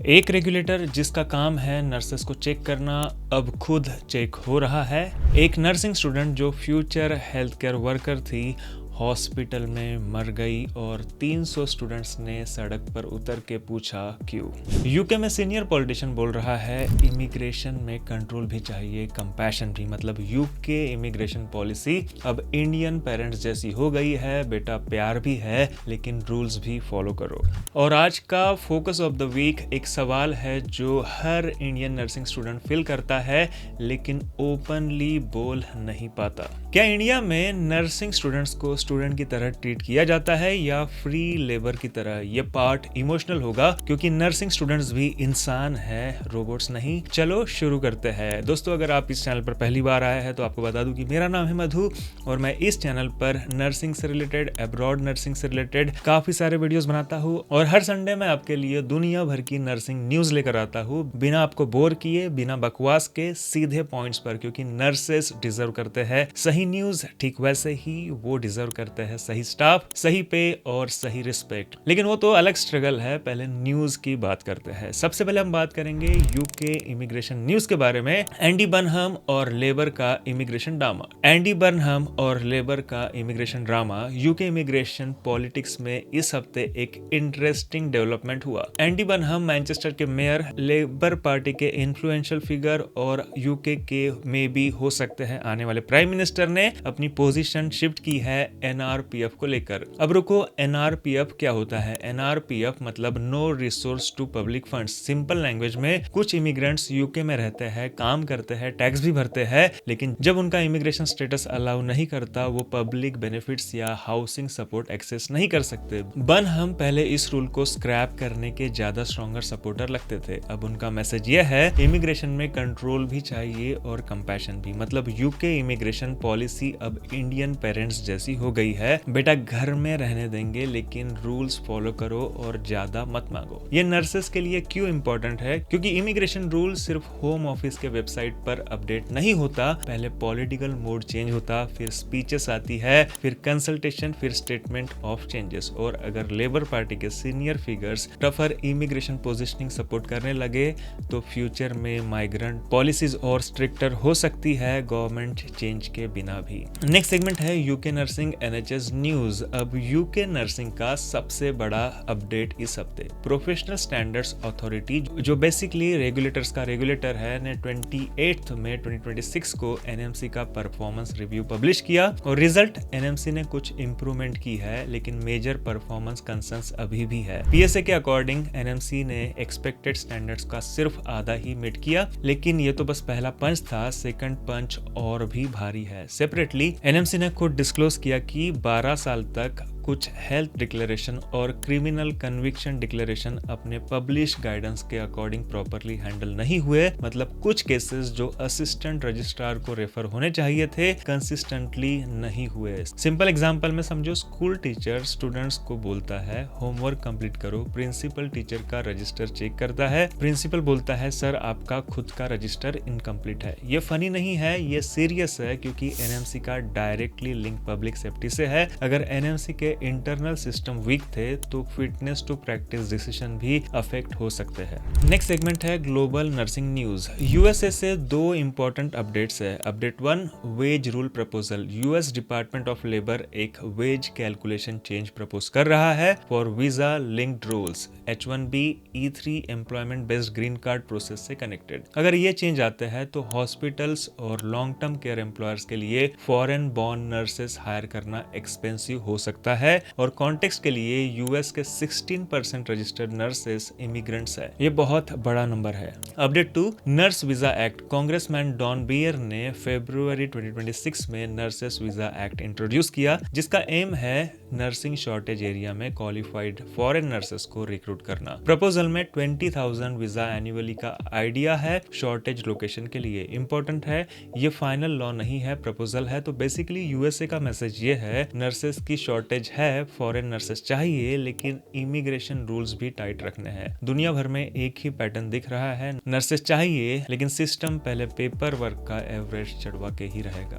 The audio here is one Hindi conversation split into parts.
एक रेगुलेटर जिसका काम है नर्सेस को चेक करना, अब खुद चेक हो रहा है। एक नर्सिंग स्टूडेंट जो फ्यूचर हेल्थ केयर वर्कर थी, हॉस्पिटल में मर गई और 300 स्टूडेंट्स ने सड़क पर उतर के पूछा क्यों। यूके में सीनियर पॉलिटिशियन बोल रहा है इमिग्रेशन में कंट्रोल भी चाहिए, कंपैशन भी। मतलब यूके इमिग्रेशन पॉलिसी अब इंडियन पेरेंट्स जैसी हो गई है, बेटा प्यार भी है लेकिन रूल्स भी फॉलो करो। और आज का फोकस ऑफ द वीक एक सवाल है जो हर इंडियन नर्सिंग स्टूडेंट फील करता है लेकिन ओपनली बोल नहीं पाता। क्या इंडिया में नर्सिंग स्टूडेंट्स को स्टूडेंट की तरह ट्रीट किया जाता है या फ्री लेबर की तरह? ये पार्ट इमोशनल होगा क्योंकि नर्सिंग स्टूडेंट्स भी इंसान है, रोबोट्स नहीं। चलो शुरू करते हैं। दोस्तों, अगर आप इस चैनल पर पहली बार आए हैं तो आपको बता दूं कि मेरा नाम है मधु और मैं इस चैनल पर नर्सिंग से रिलेटेड, अब्रॉड नर्सिंग से रिलेटेड काफी सारे वीडियोस बनाता हूँ और हर संडे मैं आपके लिए दुनिया भर की नर्सिंग न्यूज लेकर आता हूँ, बिना आपको बोर किए, बिना बकवास के, सीधे पॉइंट्स पर। क्योंकि नर्सेस डिजर्व करते हैं सही न्यूज, ठीक वैसे ही वो डिजर्व करते हैं सही स्टाफ, सही पे और सही रिस्पेक्ट। लेकिन वो तो अलग स्ट्रगल है। पहले न्यूज की बात करते हैं। सबसे पहले हम बात करेंगे यूके इमिग्रेशन न्यूज के बारे में। एंडी बर्नहम और लेबर का इमिग्रेशन ड्रामा। एंडी बर्नहम और लेबर का immigration drama. UK immigration politics में इस हफ्ते एक इंटरेस्टिंग डेवलपमेंट हुआ। एंडी बर्नहम मैनचेस्टर के मेयर, लेबर पार्टी के इन्फ्लुएंशियल फिगर और यूके के में भी हो सकते हैं आने वाले प्राइम मिनिस्टर ने अपनी पोजीशन शिफ्ट की है एनआरपीएफ को लेकर। अब रुको, एनआरपीएफ क्या होता है? एनआरपीएफ मतलब no resource to public funds. Simple language में, कुछ इमिग्रेंट्स यूके में रहते हैं, काम करते हैं, टैक्स भी भरते हैं, लेकिन जब उनका इमिग्रेशन स्टेटस अलाउ नहीं करता, वो पब्लिक बेनिफिट्स या हाउसिंग सपोर्ट एक्सेस नहीं कर सकते। बर्नहम पहले इस रूल को स्क्रैप करने के ज्यादा स्ट्रॉन्गर सपोर्टर लगते थे। अब उनका मैसेज ये है, इमिग्रेशन में कंट्रोल भी चाहिए और कंपैशन भी। मतलब यूके इमिग्रेशन पॉलिसी अब इंडियन पेरेंट्स जैसी हो गई है। बेटा घर में रहने देंगे लेकिन रूल्स फॉलो करो और ज्यादा मत मांगो। ये नर्सेस के लिए क्यों इंपॉर्टेंट है? क्योंकि इमिग्रेशन रूल सिर्फ होम ऑफिस के वेबसाइट पर अपडेट नहीं होता। पहले पॉलिटिकल मोड चेंज होता, फिर स्पीचेस आती है, फिर कंसल्टेशन, फिर स्टेटमेंट ऑफ चेंजेस। और अगर लेबर पार्टी के senior figures tougher immigration positioning support करने लगे तो फ्यूचर में माइग्रेंट पॉलिसीज और स्ट्रिक्टर हो सकती है गवर्नमेंट चेंज के बिना भी। नेक्स्ट सेगमेंट है यूके नर्सिंग एनएचएस न्यूज। अब यूके नर्सिंग का सबसे बड़ा अपडेट इस हफ्ते। प्रोफेशनल स्टैंडर्ड्स अथॉरिटी, जो बेसिकली रेगुलेटर्स का रेगुलेटर है, ने 28 मई 2026 को एनएमसी का परफॉर्मेंस रिव्यू पब्लिश किया और रिजल्ट, एनएमसी ने कुछ इंप्रूवमेंट की है लेकिन मेजर परफॉर्मेंस कंसर्न्स अभी भी है। पीएसए के अकॉर्डिंग एनएमसी ने एक्सपेक्टेड स्टैंडर्ड्स का सिर्फ आधा ही मीट किया, लेकिन ये तो बस पहला पंच था, सेकंड पंच और भी भारी है। सेपरेटली एनएमसी ने खुद डिस्क्लोज किया कि 12 साल तक कुछ हेल्थ डिक्लेरेशन और क्रिमिनल कन्विक्शन डिक्लेरेशन अपने पब्लिश गाइडेंस के अकॉर्डिंग प्रॉपर्ली हैंडल नहीं हुए। मतलब कुछ केसेस जो असिस्टेंट रजिस्ट्रार को रेफर होने चाहिए थे, कंसिस्टेंटली नहीं हुए। सिंपल एग्जांपल में समझो, स्कूल टीचर स्टूडेंट्स को बोलता है होमवर्क कंप्लीट करो, प्रिंसिपल टीचर का रजिस्टर चेक करता है, प्रिंसिपल बोलता है सर आपका खुद का रजिस्टर इनकम्प्लीट है। ये फनी नहीं है, ये सीरियस है क्योंकि एनएमसी का डायरेक्टली लिंक पब्लिक सेफ्टी से है। अगर एनएमसी के इंटरनल सिस्टम वीक थे तो फिटनेस टू प्रैक्टिस डिसीजन भी अफेक्ट हो सकते हैं। नेक्स्ट सेगमेंट है ग्लोबल नर्सिंग न्यूज। यूएसए से दो इंपॉर्टेंट अपडेट्स है। Update 1, wage rule proposal. US department of labour एक वेज कैलकुलेशन चेंज प्रपोज कर रहा है for visa linked rules, H1B, E3 employment based green card process से कनेक्टेड। अगर ये चेंज आते हैं तो हॉस्पिटल्स और लॉन्ग टर्म केयर एम्प्लॉयर्स के लिए फॉरेन बॉर्न नर्सेस हायर करना एक्सपेंसिव हो सकता है। और कॉन्टेक्स्ट के लिए यूएस के 16% रजिस्टर्ड नर्सेस इमिग्रेंट्स है। ये बहुत बड़ा नंबर है। Update 2, nurse visa act. Congressman Don Beyer ने फरवरी 2026 में नर्सेस वीजा एक्ट इंट्रोड्यूस किया, जिसका एम है नर्सिंग शॉर्टेज एरिया में क्वालिफाइड फॉरेन नर्सेस को रिक्रूट करना। प्रपोजल में 20,000 वीजा एनुअली का आइडिया है शॉर्टेज लोकेशन के लिए। इंपॉर्टेंट है, ये फाइनल लॉ नहीं है, प्रपोजल है। तो बेसिकली यूएसए का मैसेज ये है, नर्सेस की शॉर्टेज सच है, फॉरेन नर्सेस चाहिए, लेकिन इमिग्रेशन रूल्स भी टाइट रखने हैं। दुनिया भर में एक ही पैटर्न दिख रहा है, नर्सेस चाहिए लेकिन सिस्टम पहले पेपर वर्क का एवरेज चढ़वा के ही रहेगा।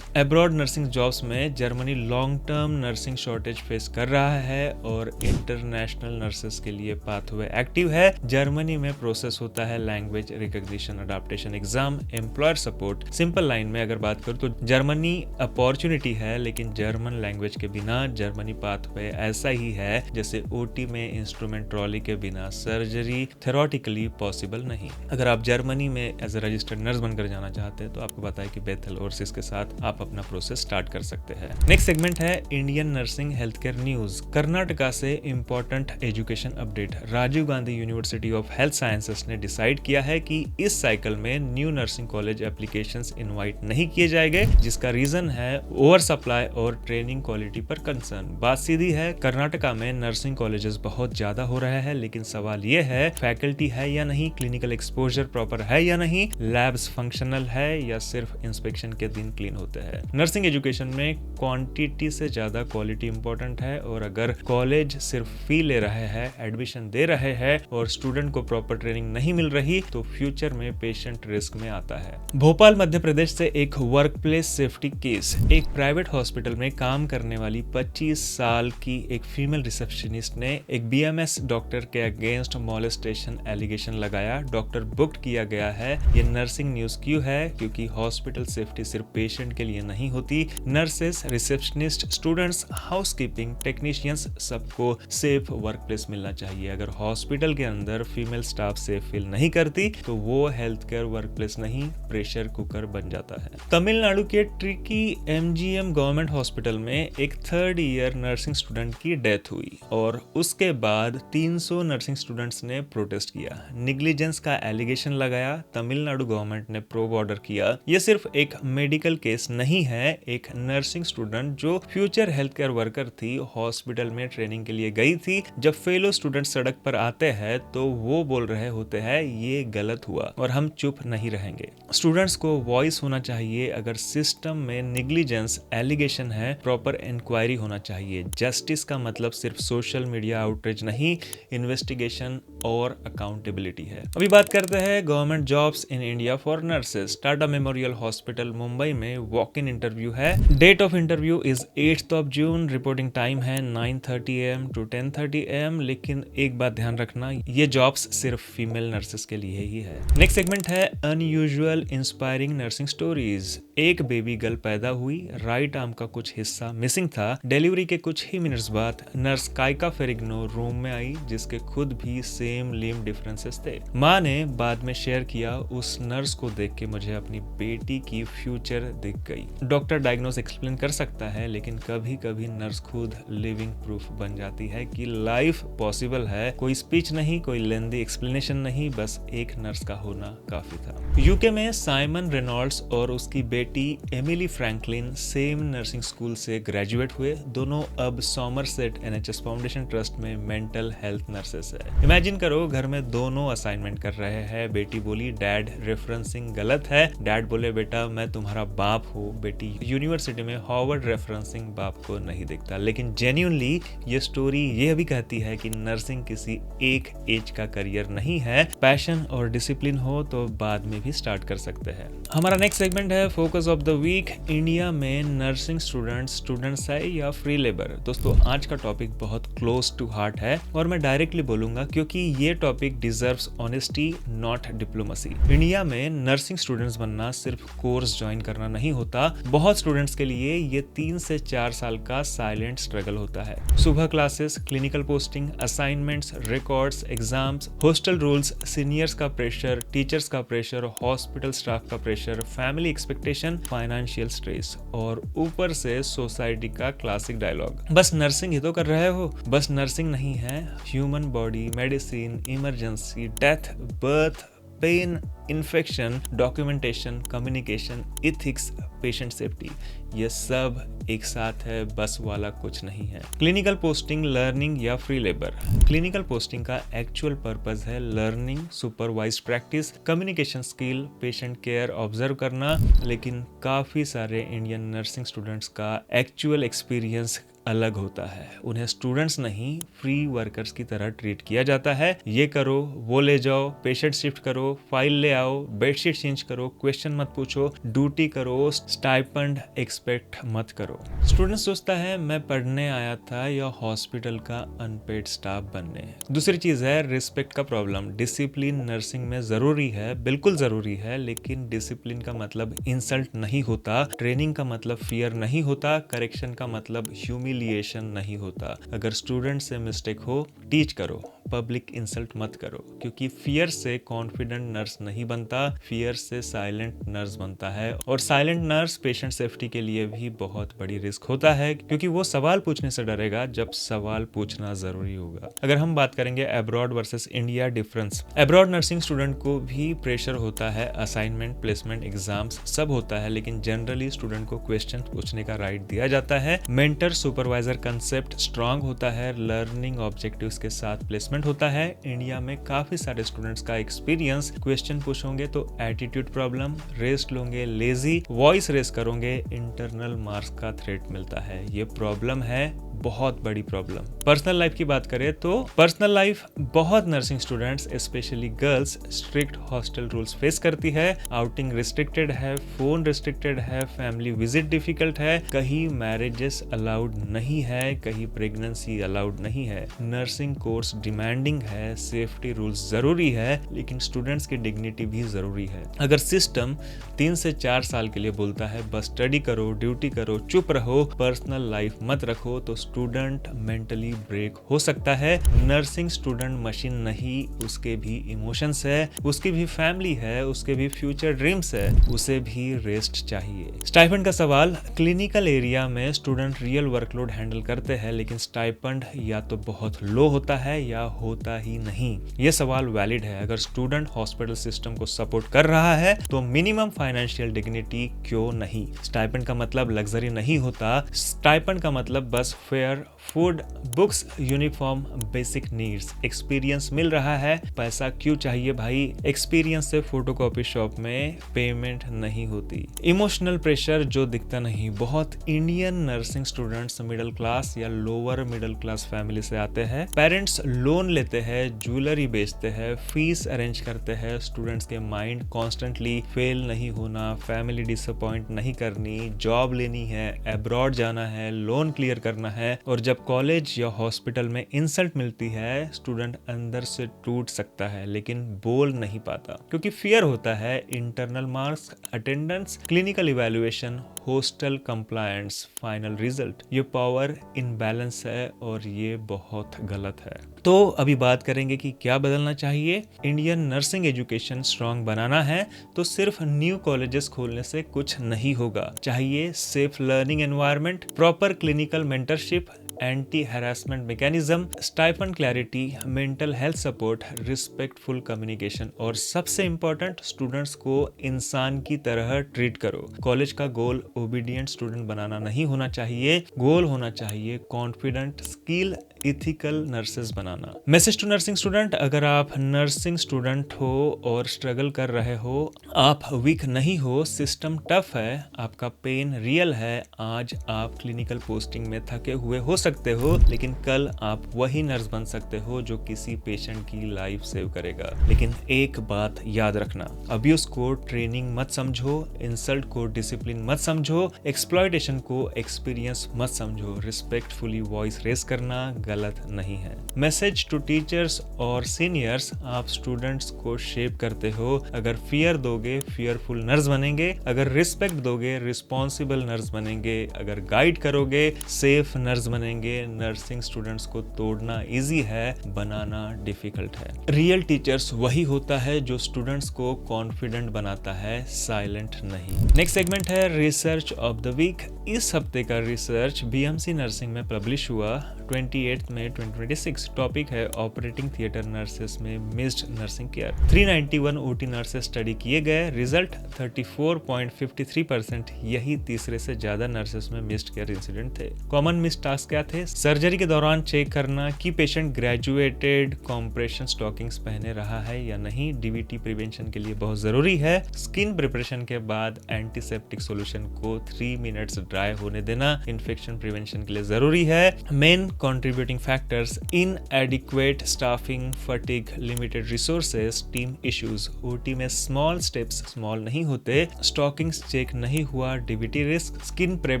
अब्रॉड नर्सिंग जॉब्स में Germany long term nursing shortage face कर रहा है और इंटरनेशनल नर्सेस के लिए पाथवे एक्टिव है। जर्मनी में प्रोसेस होता है language recognition, adaptation exam, employer support. Simple line में अगर बात करूं तो जर्मनी अपॉर्चुनिटी है, लेकिन जर्मन लैंग्वेज के बिना जर्मनी पाथवे ऐसा ही है जैसे ओटी में इंस्ट्रूमेंट ट्रॉली के बिना सर्जरी थ्योरेटिकली पॉसिबल नहीं। अगर आप जर्मनी में एज ए रजिस्टर्ड नर्स बनकर जाना चाहते हैं तो आपको पता है कि बेथल ओवरसीज के साथ आप अपना प्रोसेस स्टार्ट कर सकते हैं। नेक्स्ट सेगमेंट है Indian nursing health care news. Karnataka से important education update. Rajiv Gandhi university of health sciences ने डिसाइड किया है कि इस साइकिल में new nursing college applications invite नहीं किए जाएंगे, जिसका रीजन है ओवर सप्लाई और ट्रेनिंग क्वालिटी पर कंसर्न। बात सीधी है, कर्नाटका में नर्सिंग कॉलेजेस बहुत ज्यादा हो रहे हैं, लेकिन सवाल यह है फैकल्टी है या नहीं, क्लिनिकल एक्सपोजर प्रॉपर है या नहीं, लैब्स फंक्शनल है या सिर्फ इंस्पेक्शन के दिन क्लीन होते हैं। नर्सिंग एजुकेशन में क्वांटिटी से ज्यादा क्वालिटी इंपॉर्टेंट है, और अगर कॉलेज सिर्फ फी ले रहे हैं, एडमिशन दे रहे हैं और स्टूडेंट को प्रॉपर ट्रेनिंग नहीं मिल रही तो फ्यूचर में पेशेंट रिस्क में आता है। भोपाल मध्य प्रदेश से एक वर्क प्लेस सेफ्टी केस। एक प्राइवेट हॉस्पिटल में काम करने वाली 25 साल की एक फीमेल रिसेप्शनिस्ट ने एक बीएमएस डॉक्टर के अगेंस्ट मॉलेस्टेशन एलिगेशन लगाया। डॉक्टर बुक्ड किया गया है। ये नर्सिंग न्यूज क्यों है? क्योंकि हॉस्पिटल सेफ्टी सिर्फ पेशेंट के लिए नहीं होती, nurses, receptionist, students, housekeeping, technicians, सबको सेफ वर्क प्लेस मिलना चाहिए। अगर हॉस्पिटल के अंदर फीमेल स्टाफ सेफ फील नहीं करती तो वो हेल्थ केयर वर्क प्लेस नहीं, प्रेशर कुकर बन जाता है। तमिलनाडु के ट्रिकी एमजीएम गवर्नमेंट हॉस्पिटल में एक 3rd ईयर नर्सिंग स्टूडेंट की डेथ हुई और उसके बाद 300 नर्सिंग स्टूडेंट्स ने प्रोटेस्ट किया, निग्लिजेंस का एलिगेशन लगाया। तमिलनाडु गवर्नमेंट ने प्रोब ऑर्डर किया। ये सिर्फ एक मेडिकल केस नहीं है। एक नर्सिंग स्टूडेंट जो फ्यूचर हेल्थ केयर वर्कर थी, हॉस्पिटल में ट्रेनिंग के लिए गई थी। जब फेलो स्टूडेंट सड़क पर आते हैं तो वो बोल रहे होते हैं ये गलत हुआ और हम चुप नहीं रहेंगे। स्टूडेंट्स को वॉइस होना चाहिए। अगर सिस्टम में निग्लिजेंस एलिगेशन है, प्रॉपर इंक्वायरी होना चाहिए। जस्टिस का मतलब सिर्फ सोशल मीडिया आउटरीच नहीं, इन्वेस्टिगेशन और अकाउंटेबिलिटी है। अभी बात करते हैं government jobs in India for nurses. Tata memorial hospital Mumbai में वॉक इन इंटरव्यू है। Date of interview is 8 June. Reporting time है 9:30 AM to 10:30 AM। लेकिन एक बात ध्यान रखना, ये जॉब्स सिर्फ फीमेल नर्सेस के लिए ही है। नेक्स्ट सेगमेंट है अनयूजुअल इंस्पायरिंग नर्सिंग स्टोरीज। एक बेबी गर्ल पैदा हुई, राइट आर्म का कुछ हिस्सा मिसिंग था। डिलीवरी के कुछ ही मिनट्स बाद नर्स काइका फेरिग्नो रूम में आई, जिसके खुद भी सेम लिम्ब डिफरेंसेस थे। माँ ने बाद में शेयर किया, उस नर्स को देख के मुझे अपनी बेटी की फ्यूचर दिख गई। डॉक्टर डायग्नोस एक्सप्लेन कर सकता है, लेकिन कभी कभी नर्स खुद लिविंग प्रूफ बन जाती है कि लाइफ पॉसिबल है। कोई स्पीच नहीं, कोई लेंदी एक्सप्लेनेशन नहीं, बस एक नर्स का होना काफी था। यूके में साइमन रेनॉल्ड्स और उसकी बेटी Emily Franklin same nursing school से ग्रेजुएट हुए। दोनों अब सॉमरसेट एनएचएस फाउंडेशन ट्रस्ट में मेंटल हेल्थ नर्सेस है। इमेजिन करो, घर में दोनों असाइनमेंट कर रहे हैं। बेटी बोली डैड रेफरेंसिंग गलत है। डैड बोले बेटा मैं तुम्हारा बाप हूँ। बेटी यूनिवर्सिटी में हार्वर्ड रेफरेंसिंग बाप को नहीं दिखता। लेकिन जेन्युइनली ये स्टोरी ये भी कहती है कि नर्सिंग किसी एक एज का करियर नहीं है। पैशन और डिसिप्लिन हो तो बाद में भी स्टार्ट कर सकते हैं। हमारा नेक्स्ट सेगमेंट है focus of the week. India में नर्सिंग स्टूडेंट्स है या फ्री लेबर। दोस्तों आज का टॉपिक बहुत क्लोज टू हार्ट है और मैं डायरेक्टली बोलूंगा क्योंकि ये topic deserves honesty not diplomacy. India में नर्सिंग स्टूडेंट्स बनना सिर्फ कोर्स ज्वाइन करना नहीं होता। बहुत स्टूडेंट्स के लिए ये 3 से 4 साल का साइलेंट स्ट्रगल होता है। सुबह classes, clinical posting, assignments, records, exams, hostel rules, seniors का प्रेशर, टीचर्स का प्रेशर, हॉस्पिटल स्टाफ का pressure, family expectation, financial stress और ऊपर से सोसाइटी का क्लासिक डायलॉग, बस नर्सिंग ही तो कर रहे हो। बस नर्सिंग नहीं है, human body, medicine, emergency, death, birth, pain, infection, documentation, communication, ethics, patient safety, ये सब एक साथ है, बस वाला कुछ नहीं है। क्लिनिकल पोस्टिंग, लर्निंग या फ्री लेबर। क्लिनिकल पोस्टिंग का एक्चुअल पर्पस है learning, supervised practice, communication skill, patient care observe करना, लेकिन काफी सारे इंडियन नर्सिंग स्टूडेंट्स का एक्चुअल एक्सपीरियंस अलग होता है। उन्हें स्टूडेंट्स नहीं, फ्री वर्कर्स की तरह ट्रीट किया जाता है। ये करो, वो ले जाओ, पेशेंट शिफ्ट करो, फाइल ले आओ, बेडशीट चेंज करो, क्वेश्चन मत पूछो, ड्यूटी करो, स्टाइपेंड एक्सपेक्ट मत करो। स्टूडेंट सोचता है मैं पढ़ने आया था या हॉस्पिटल का अनपेड स्टाफ बनने। दूसरी चीज है रिस्पेक्ट का प्रॉब्लम। डिसिप्लिन नर्सिंग में जरूरी है, बिल्कुल जरूरी है, लेकिन डिसिप्लिन का मतलब इंसल्ट नहीं होता, ट्रेनिंग का मतलब फियर नहीं होता, करेक्शन का मतलब ह्यूमिलिएशन नहीं होता। अगर स्टूडेंट से मिस्टेक हो, टीच करो, पब्लिक इंसल्ट मत करो, क्योंकि फियर से कॉन्फिडेंट नर्स नहीं बनता, फियर से साइलेंट नर्स बनता है। और साइलेंट नर्स पेशेंट सेफ्टी के लिए भी बहुत बड़ी रिस्क होता है, क्योंकि वो सवाल पूछने से डरेगा जब सवाल पूछना जरूरी होगा। अगर हम बात करेंगे abroad versus India difference, abroad nursing student को भी प्रेशर होता है, असाइनमेंट, प्लेसमेंट, एग्जाम्स सब होता है, लेकिन जनरली स्टूडेंट को क्वेश्चन पूछने का राइट दिया जाता है। मेंटर सुपरवाइजर कंसेप्ट स्ट्रांग होता है, लर्निंग ऑब्जेक्टिव्स के साथ प्लेसमेंट होता है। इंडिया में काफी सारे स्टूडेंट्स का एक्सपीरियंस, क्वेश्चन पूछोगे तो एटीट्यूड प्रॉब्लम, रेस्ट लोगे लेजी, वॉइस रेस करोगे इंटरनल मार्क्स का थ्रेट मिलता है। ये प्रॉब्लम है, बहुत बड़ी प्रॉब्लम। पर्सनल लाइफ की बात करें तो पर्सनल लाइफ बहुत nursing students specially girls strict hostel rules face करती है। आउटिंग रिस्ट्रिक्टेड है, फोन रिस्ट्रिक्टेड है, फैमिली विजिट डिफिकल्ट है, कहीं मैरिजेस अलाउड नहीं है, कहीं प्रेगनेंसी अलाउड नहीं है। नर्सिंग कोर्स डिमांडिंग है, सेफ्टी रूल्स जरूरी है, लेकिन स्टूडेंट्स की डिग्निटी भी जरूरी है। अगर सिस्टम 3 से 4 साल के लिए बोलता है बस स्टडी करो, ड्यूटी करो, चुप रहो, पर्सनल लाइफ मत रखो, तो स्टूडेंट मेंटली ब्रेक हो सकता है। नर्सिंग स्टूडेंट मशीन नहीं, उसके भी इमोशंस है, उसकी भी फैमिली है, उसके भी फ्यूचर ड्रीम्स है, उसे भी रेस्ट चाहिए। स्टाइपेंड का सवाल, क्लिनिकल एरिया में स्टूडेंट रियल वर्कलोड हैंडल करते हैं, लेकिन स्टाइपेंड या तो बहुत लो होता है या होता ही नहीं। ये सवाल वैलिड है। अगर स्टूडेंट हॉस्पिटल सिस्टम को सपोर्ट कर रहा है तो मिनिमम फाइनेंशियल डिग्निटी क्यों नहीं। स्टाइपेंड का मतलब लग्जरी नहीं होता, स्टाइपेंड का मतलब बस fare, food, books, uniform, basic needs. Experience मिल रहा है, पैसा क्यों चाहिए भाई। एक्सपीरियंस से फोटोकॉपी शॉप में पेमेंट नहीं होती। इमोशनल प्रेशर जो दिखता नहीं, बहुत Indian nursing students middle class या लोअर मिडिल क्लास फैमिली से आते हैं। पेरेंट्स लोन लेते हैं, ज्वेलरी बेचते हैं, फीस अरेंज करते हैं। स्टूडेंट्स के माइंड कॉन्स्टेंटली फेल नहीं होना, फैमिली डिसअपॉइंट नहीं करनी, जॉब लेनी है, अब्रॉड जाना है, लोन क्लियर करना है। और जब कॉलेज या हॉस्पिटल में इंसल्ट मिलती है, स्टूडेंट अंदर से टूट सकता है, लेकिन बोल नहीं पाता, क्योंकि फियर होता है internal marks, attendance, clinical evaluation, hostel compliance, final result. ये पावर इनबैलेंस है और ये बहुत गलत है। तो अभी बात करेंगे कि क्या बदलना चाहिए। इंडियन नर्सिंग एजुकेशन स्ट्रांग बनाना है तो सिर्फ न्यू कॉलेजेस खोलने से कुछ नहीं होगा। चाहिए safe learning environment, proper clinical mentorship, anti harassment mechanism, stipend clarity, mental health support, respectful communication और सबसे इंपॉर्टेंट स्टूडेंट्स को इंसान की तरह ट्रीट करो। कॉलेज का गोल ओबीडियंट स्टूडेंट बनाना नहीं होना चाहिए, गोल होना चाहिए कॉन्फिडेंट, स्किल, इथिकल नर्सेस बनाना। मैसेज टू नर्सिंग स्टूडेंट, अगर आप नर्सिंग स्टूडेंट हो और स्ट्रगल कर रहे हो, आप वीक नहीं हो, सिस्टम टफ है, आपका पेन रियल है। आज आप क्लिनिकल पोस्टिंग में थके हुए हो सकते हो, लेकिन कल आप वही नर्स बन सकते हो जो किसी पेशेंट की लाइफ सेव करेगा। लेकिन एक बात याद रखना, अब्यूज को ट्रेनिंग मत समझो, इंसल्ट को डिसिप्लिन मत समझो, एक्सप्लॉयटेशन को एक्सपीरियंस मत समझो। रिस्पेक्टफुली वॉइस रेस करना गलत नहीं है। मैसेज टू टीचर्स और सीनियर्स, आप स्टूडेंट्स को शेप करते हो। अगर फियर दोगे, फियरफुल नर्स बनेंगे। अगर रिस्पेक्ट दोगे, रिस्पॉन्सिबल नर्स बनेंगे। अगर गाइड करोगे, सेफ नर्स बनेंगे। नर्सिंग स्टूडेंट्स को तोड़ना इजी है, बनाना डिफिकल्ट है। रियल टीचर्स वही होता है जो स्टूडेंट्स को कॉन्फिडेंट बनाता है, साइलेंट नहीं। नेक्स्ट सेगमेंट है रिसर्च ऑफ द वीक। इस हफ्ते का रिसर्च बीएमसी नर्सिंग में पब्लिश हुआ 28 मई 2026। टॉपिक है ऑपरेटिंग थिएटर नर्सेस में missed nursing care. 391 OT nurses study किए गए, रिजल्ट 34.53%। यही तीसरे से ज्यादा नर्सेस में मिस्ड केयर इंसिडेंट थे। कॉमन मिस्ड टास्क क्या थे? सर्जरी के दौरान चेक करना कि पेशेंट ग्रेजुएटेड कॉम्प्रेशन स्टॉकिंग्स पहने रहा है या नहीं, डीवीटी प्रिवेंशन के लिए बहुत जरूरी है। स्किन प्रिपरेशन के बाद एंटीसेप्टिक सॉल्यूशन को 3 मिनट्स ड्राई होने देना इन्फेक्शन प्रिवेंशन के लिए जरूरी है। Main contributing factors: inadequate staffing, fatigue, limited resources, team issues. OT में स्मॉल स्टेप्स स्मॉल नहीं होते। स्टॉकिंग्स चेक नहीं हुआ, DVT risk. Skin prep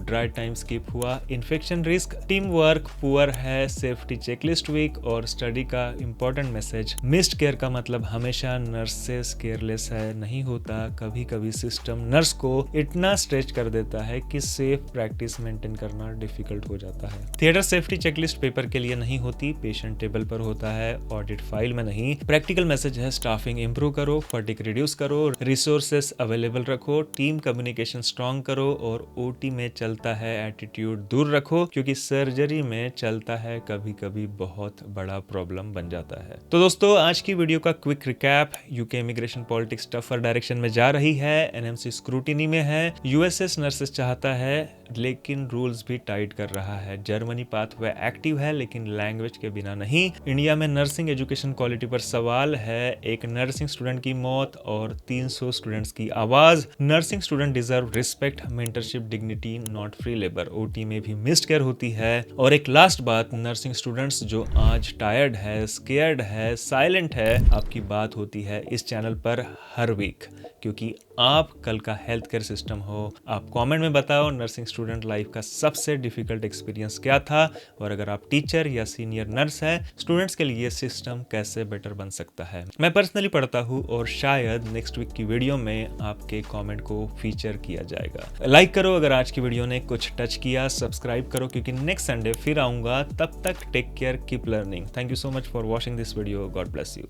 dry time skip हुआ, infection risk. Team work poor है, सेफ्टी चेकलिस्ट वीक। और स्टडी का इंपॉर्टेंट मैसेज: मिस्ड केयर का मतलब हमेशा नर्सेस केयरलेस है नहीं होता। कभी कभी सिस्टम नर्स को इतना स्ट्रेच कर देता है कि सेफ प्रैक्टिस मेंटेन करना डिफिकल्ट हो जाता है। थिएटर सेफ्टी चेकलिस्ट पेपर के लिए नहीं होती, पेशेंट टेबल पर होता है, ऑडिट फाइल में नहीं। प्रैक्टिकल मैसेज है: स्टाफिंग इंप्रूव करो, फटीग रिड्यूस करो, रिसोर्सेस अवेलेबल रखो, टीम कम्युनिकेशन स्ट्रॉन्ग करो और ओटी में चलता है एटीट्यूड दूर रखो, क्योंकि सर्जरी में चलता है कभी कभी बहुत बड़ा प्रॉब्लम बन जाता है। तो दोस्तों, आज की वीडियो का quick recap: UK immigration politics tougher direction में जा रही है, एनएमसी स्क्रूटिनी में है, यूएसएस नर्सेस चाहता है लेकिन रूल्स भी टाइट कर रहा है, जर्मनी पाथवे एक्टिव है लेकिन लैंग्वेज के बिना नहीं, इंडिया में नर्सिंग एजुकेशन क्वालिटी पर सवाल है, एक नर्सिंग स्टूडेंट की मौत और 300 स्टूडेंट्स की आवाज, nursing student deserve respect, mentorship, dignity, not free labour. OT में भी मिस्ड केयर होती है। और एक लास्ट बात, नर्सिंग स्टूडेंट्स जो आज टायर्ड है, स्केयर्ड है, साइलेंट है, आपकी बात होती है इस चैनल पर हर वीक, क्योंकि आप कल का हेल्थ केयर सिस्टम हो। आप कमेंट में बताओ नर्सिंग स्टूडेंट लाइफ का सबसे डिफिकल्ट एक्सपीरियंस क्या था, और अगर आप टीचर या सीनियर नर्स हैं, स्टूडेंट्स के लिए सिस्टम कैसे बेटर बन सकता है। मैं पर्सनली पढ़ता हूँ और शायद नेक्स्ट वीक की वीडियो में आपके कमेंट को फीचर किया जाएगा। लाइक करो अगर आज की वीडियो ने कुछ टच किया, सब्सक्राइब करो क्योंकि नेक्स्ट संडे फिर आऊंगा। तब तक take care, keep learning. Thank you so much for watching this video. God bless you.